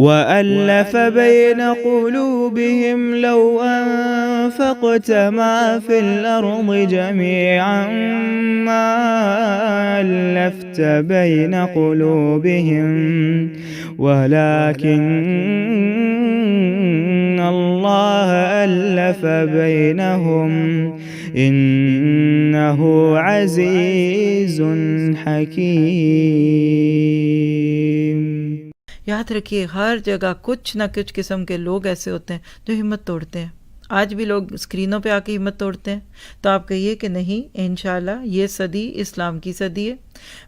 وَأَلَّفَ بَيْنَ قُلُوبِهِمْ لَوْ أَنفَقْتَ مَا فِي الْأَرْضِ جَمِيعًا مَا أَلَّفْتَ بَيْنَ قُلُوبِهِمْ وَلَكِنَّ اللَّهَ أَلَّفَ بَيْنَهُمْ إِنَّهُ عَزِيزٌ حَكِيمٌ۔ یاد رکھیے ہر جگہ کچھ نہ کچھ قسم کے لوگ ایسے ہوتے ہیں جو ہمت توڑتے ہیں۔ آج بھی لوگ اسکرینوں پہ آ کے ہمت توڑتے ہیں، تو آپ کہیے کہ نہیں، انشاءاللہ یہ صدی اسلام کی صدی ہے۔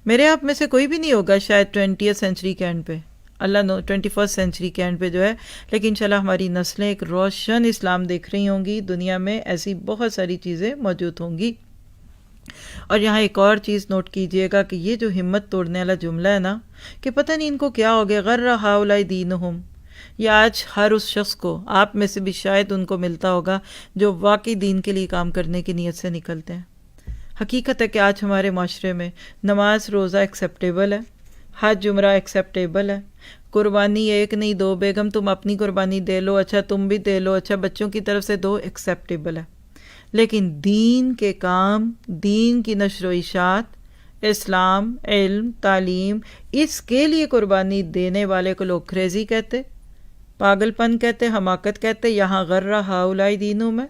میرے آپ میں سے کوئی بھی نہیں ہوگا شاید 20th سینچری کے اینڈ پہ، اللہ نو 21st سینچری کے اینڈ پہ جو ہے، لیکن انشاءاللہ ہماری نسلیں ایک روشن اسلام دیکھ رہی ہوں گی، دنیا میں ایسی بہت ساری چیزیں موجود ہوں گی۔ اور یہاں ایک اور چیز نوٹ کیجئے گا کہ یہ جو ہمت توڑنے والا جملہ ہے نا، کہ پتہ نہیں ان کو کیا ہو گیا، غر ہؤلاء دینہم، یہ آج ہر اس شخص کو، آپ میں سے بھی شاید ان کو ملتا ہوگا جو واقعی دین کے لیے کام کرنے کی نیت سے نکلتے ہیں۔ حقیقت ہے کہ آج ہمارے معاشرے میں نماز روزہ ایکسیپٹیبل ہے، حج عمرہ ایکسیپٹیبل ہے، قربانی ایک نہیں دو، بیگم تم اپنی قربانی دے لو، اچھا تم بھی دے لو، اچھا بچوں کی طرف سے دو، ایکسیپٹیبل ہے۔ لیکن دین کے کام، دین کی نشر و اشاعت، اسلام، علم، تعلیم، اس کے لیے قربانی دینے والے کو لوگ کریزی کہتے، پاگل پن کہتے، حماقت کہتے۔ یہاں غر ہؤلاء دینہم میں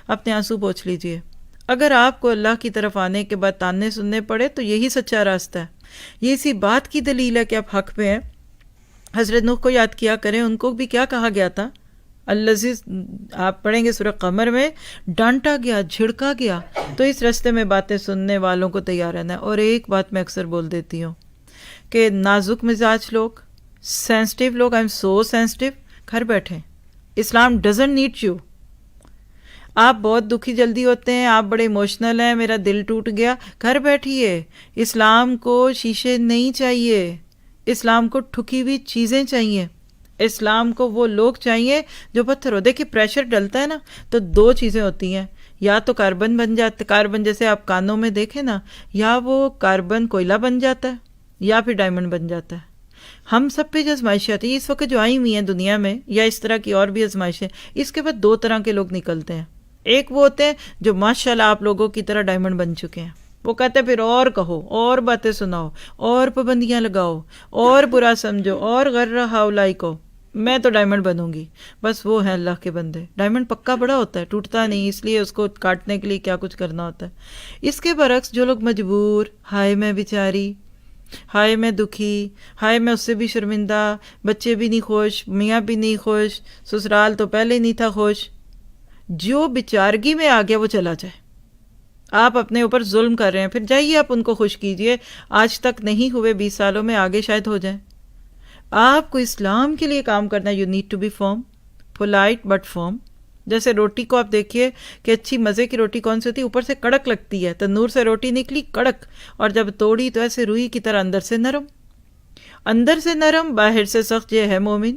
اپنے آنسو پوچھ لیجئے۔ اگر آپ کو اللہ کی طرف آنے کے بعد تانے سننے پڑے تو یہی سچا راستہ ہے، یہ اسی بات کی دلیل ہے کہ آپ حق پہ ہیں۔ حضرت نوح کو یاد کیا کریں، ان کو بھی کیا کہا گیا تھا؟ الذی، آپ پڑھیں گے سورہ قمر میں، ڈانٹا گیا، جھڑکا گیا۔ تو اس راستے میں باتیں سننے والوں کو تیار رہنا ہے۔ اور ایک بات میں اکثر بول دیتی ہوں کہ نازک مزاج لوگ، سینسٹیو لوگ، آئی ایم سو سینسٹیو، گھر بیٹھیں، اسلام ڈزنٹ نیڈ یو۔ آپ بہت دکھی جلدی ہوتے ہیں، آپ بڑے ایموشنل ہیں، میرا دل ٹوٹ گیا، گھر بیٹھیے۔ اسلام کو شیشے نہیں چاہیے، اسلام کو ٹھکی ہوئی چیزیں چاہیے، اسلام کو وہ لوگ چاہیے جو پتھر ہو۔ دیکھیے پریشر ڈلتا ہے نا تو دو چیزیں ہوتی ہیں، یا تو کاربن بن جاتا، کاربن جیسے آپ کانوں میں دیکھیں نا، یا وہ کاربن کوئلہ بن جاتا ہے یا پھر ڈائمنڈ بن جاتا ہے۔ ہم سب پہ جو آزمائشیں آتی ہیں اس وقت جو آئی ہوئی ہیں دنیا میں، یا اس طرح کی اور بھی آزمائشیں، اس کے بعد دو طرح کے لوگ نکلتے ہیں۔ ایک وہ ہوتے ہیں جو ماشاءاللہ آپ لوگوں کی طرح ڈائمنڈ بن چکے ہیں، وہ کہتے ہیں پھر اور کہو، اور باتیں سناؤ، اور پابندیاں لگاؤ، اور برا سمجھو، اور غر ہؤلاء کو، میں تو ڈائمنڈ بنوں گی۔ بس وہ ہیں اللہ کے بندے۔ ڈائمنڈ پکا بڑا ہوتا ہے، ٹوٹتا نہیں، اس لیے اس کو کاٹنے کے لیے کیا کچھ کرنا ہوتا ہے۔ اس کے برعکس جو لوگ مجبور، ہائے میں بیچاری، ہائے میں دکھی، ہائے میں اس سے بھی شرمندہ، بچے بھی نہیں خوش، میاں بھی نہیں خوش، سسرال تو پہلے نہیں تھا خوش، جو بیچارگی میں آ گیا وہ چلا جائے۔ آپ اپنے اوپر ظلم کر رہے ہیں، پھر جائیے آپ ان کو خوش کیجئے، آج تک نہیں ہوئے 20 سالوں میں آگے شاید ہو جائیں۔ آپ کو اسلام کے لیے کام کرنا، you need to be firm, polite but firm. جیسے روٹی کو آپ دیکھیے کہ اچھی مزے کی روٹی کون سی ہوتی ہے، اوپر سے کڑک لگتی ہے، تنور سے روٹی نکلی کڑک، اور جب توڑی تو ایسے روئی کی طرح اندر سے نرم، اندر سے نرم، باہر سے سخت۔ یہ ہے مومن،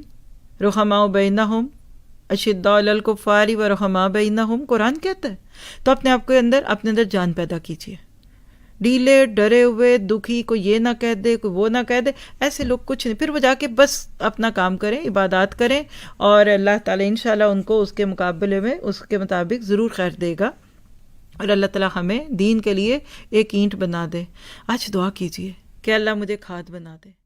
رحماء بینہم، اشداء علی الکفار ورحماء بینہم، قرآن کہتا ہے۔ تو اپنے آپ کے اندر، اپنے اندر جان پیدا کیجیے۔ ڈھیلے ڈرے ہوئے دکھی، کوئی یہ نہ کہہ دے، کوئی وہ نہ کہہ دے، ایسے لوگ کچھ نہیں، پھر وہ جا کے بس اپنا کام کریں، عبادات کریں، اور اللہ تعالیٰ انشاءاللہ ان کو اس کے مقابلے میں اس کے مطابق ضرور خیر دے گا، اور اللہ تعالیٰ ہمیں دین کے لیے ایک اینٹ بنا دے۔ آج دعا کیجیے کہ اللہ مجھے کھاد بنا دے۔